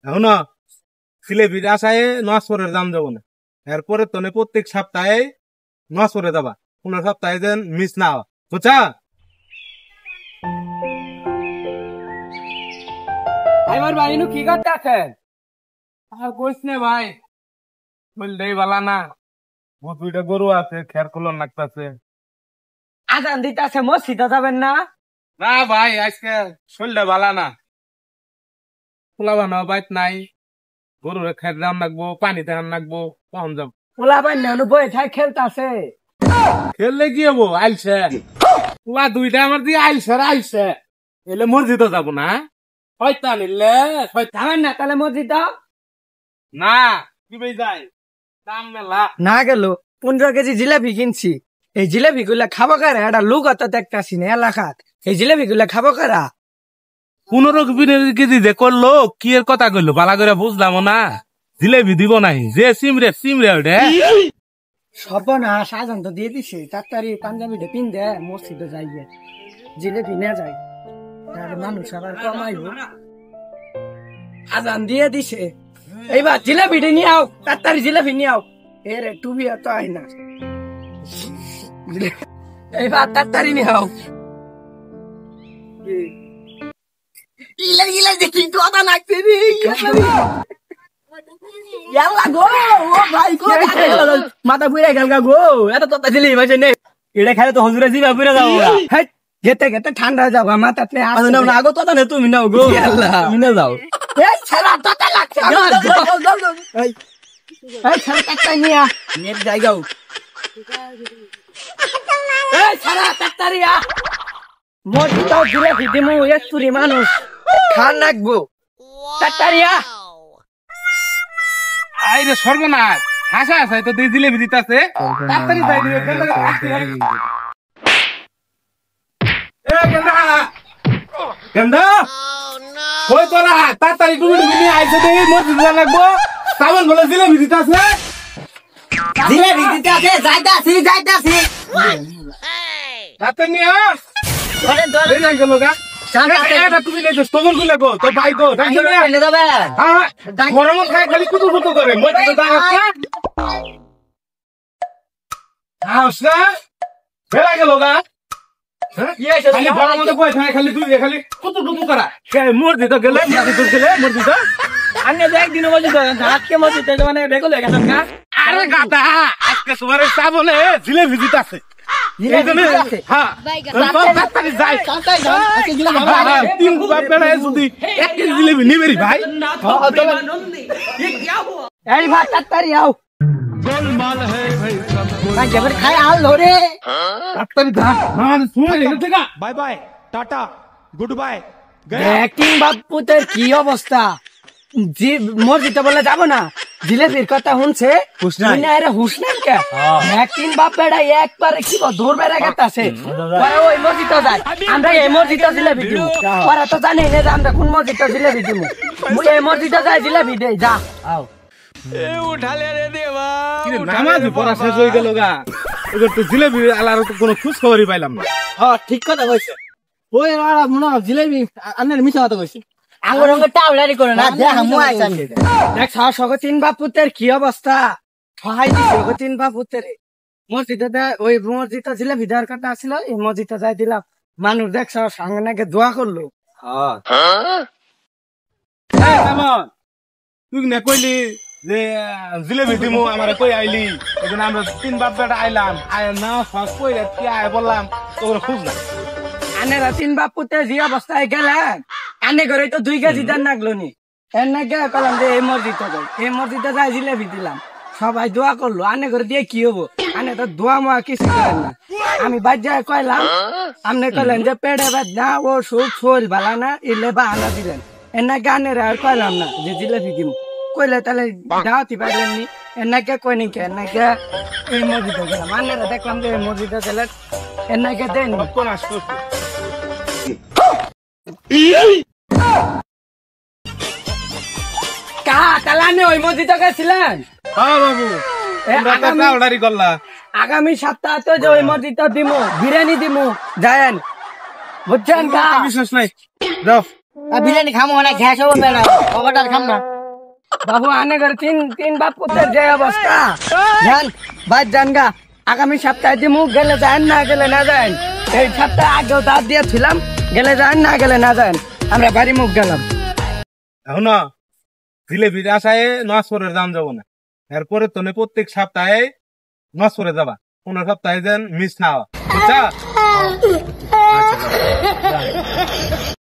এখন জিলেবির আশায় নসপরের দাম দেবো না, এরপরে তো প্রত্যেক সপ্তাহে নসপরে যাবা, 15 সপ্তাহে যেন মিস না হওয়া, বুঝছা? আমার ভাই কি করতে আছেন? কইস না ভাই, বললেই বালা না, দুইটা গরু আছে, খের খোলন লাগতেছে। আজান দিতে আছে, মসজিদে যাবেন না? না ভাই, আজকে শরীরটা বালা না, খোলা বানাও বাইত নাই, গরুর খের দাম লাগবো, পানি দেখান লাগবো, কখন যাব? পোলা বান্না বই ঠাই খেলতেছে। খেললে কি হবো? আইলছে পোলা দুইটা আমার দিয়ে আইলছে এলে মসজিদে যাবো না, শয়তান এলে যাবেন না তাহলে মসজিদে? না কি ভাই যায় দাম মেলা না গেল 15 কেজি জিলাপি কিনছি, এই জিলাপি গুলা খাবো কারা? একটা লোক অত দেখতেছি না এলাকাত, এই জিলাপি গুলা খাবো কারা? 15 কেজি যে করলো কি এর কথা কইলো বালা করে বুঝলাম না, জিলেবি দিব নাই যে সিমরে ওটা সর্বনাশ, আজান তো দিয়ে দিছে, তাড়াতাড়ি পাঞ্জাবিটা পিন দে, মসজিদে যাইয়ে জিলাপি নিয়ে যাই, মানুষ আবার কমাইব। আজান দিয়ে দিছে, এইবার জিলাপিটা নিয়ে আও, তাড়াতাড়ি জিলাপি নিয়ে আও। এরে টুবি তো আই না, এইবার তাড়াতাড়ি নিয়ে আও। ইলা দেখি কথা নাকছে রে, মাথা পুড়ে গেল গো, এত তো দিলি মাসে নেই, এটা খাইলে তো হজুরে জিবা পুড়ে যাবো, গেতে গেতে ঠান্ডা যাবো মাথা আগো তো না, তুমি নাও গো, তুমি না যাও জায়গাও মসজিদটাও ঘুরে দিমু, একটুরি মানুষ খান রাখবো, তাড়াতাড়িয়া আইরে সর্বনাশ, হাসা তো দুই জিলেবি দিতেছে, তাড়াতাড়ি যাই দিবে। গেন্দা কই তোরা তাড়াতাড়ি ডুবি নিয়ে আইছে, দেখি মসজিদ লাগবো, সাবান বলে জিলেবি দিতেছে, যাইতাছি তাড়াতাড়ি নিয়ে আস। গেল গা তুমি তখন গুলে গো তোর ভাই গো গরম খাই খালি কুতুর কুতু করে বেড়া গেল গা, খালি গরম খালি তুই খালি কুতুর কুতু করা মোর দিত গেলে মোর দিত একদিন আজকে মসজিদ মানে বেগুলো গেছেন গা। আরে গাদা আজকে তোমার সাবনে জিলেবি দিতে আছে, জিলেবি নিবেরি ভাই এই ভাত তাড়াতাড়ি আও, খাই আল ধরে bye bye tata good bye. বাপুতের কি অবস্থা, মসজিদে বলে যাবো না, জিলেবির কথা শুনছে হুসনান কে বাপেরা একবারে কি ধরবে রেখেছে, ওই মসজিদে যায়, আমরা এই মসজিদে জিলেবি দিব, ওরা তো জানি না যে আমরা কোন মসজিদে জিলেবি দিব, এই মসজিদে যায় জিলেবি দেই যা আও। উঠালে রে দেবা, নামাজ পড়া শেষ হয়ে গেল গা, এবার তো জিলেবি আলার কোনো খোঁজ খবরই পাইলাম না। হ্যাঁ ঠিক কথা কইছে, ওই মনে হয় জিলেবি আন্নের মিছা কথা কইছে, তিন বাপুতের কি অবস্থা, সহায় দিছে তিন বাপুতের মসজিদে, ওই মসজিদে জিলেবি দেওয়ার কথা ছিল, এই মসজিদে যাই দিলাম, মানুষ দেখছ সঙ্গে নাকি দোয়া করলো। তুই না কইলি যে জিলেবি দিমু আমার কই আইলি, এখানে আমরা 3 বাপ বেটা আইলাম, না কই কি আয় বললাম তোর খুঁজ না, আনেরা 3 বাপুতে যে অবস্থায় গেলেন, আনে করে তো 2 কেজি দান লাগলো নি, এর নাকি কলাম যে এই মসজিদে যাই, এই মসজিদে যাই জিলেবি দিলাম, সবাই দোয়া করলো, আনে করে দিয়ে কি হবো, আনে তো দোয়া মোয়া কিছু করেন না, আমি বাজায় কইলাম, আপনি কইলেন যে পেড়ে বাদ না ও সুখ শোল বালা না, ইলে বাহানা দিলেন, এর নাকি আনেরা আর কইলাম না যে জিলেবি দিব, কইলে তাহলে দাওয়াতি পাইলেন নি, এর নাকি কই নি, এর নাকি এই মসজিদে গেলাম, আনেরা দেখলাম যে এই মসজিদে গেলেন, এর নাকি দেন কোন আসতো ওই মসজিদে গেছিলেন। আগামী সপ্তাহ তো যে ওই মসজিদে দিমু, বিরিয়ানি দিমু, যায়েন বুঝছেন? বিশ্বাস নাই, যাও বিরিয়ানি খামো না, গ্যাস হবে না, খাম না। বাবু আনে করে তিন বাপ পুতের যে অবস্থা জান বাদ জান গা আগামী সপ্তাহে যে মুখ গেলে যান না গেলে না যান এই সপ্তাহে আগেও দাঁত দিয়েছিলাম গেলে যান না গেলে না যান আমরা বাড়ি মুখ গেলাম এখন জিলেবির আশায় নসরের দাম যাবো না এরপরে তো প্রত্যেক সপ্তাহে নসরে যাবা 15 সপ্তাহে যেন মিস না হয় বুঝছা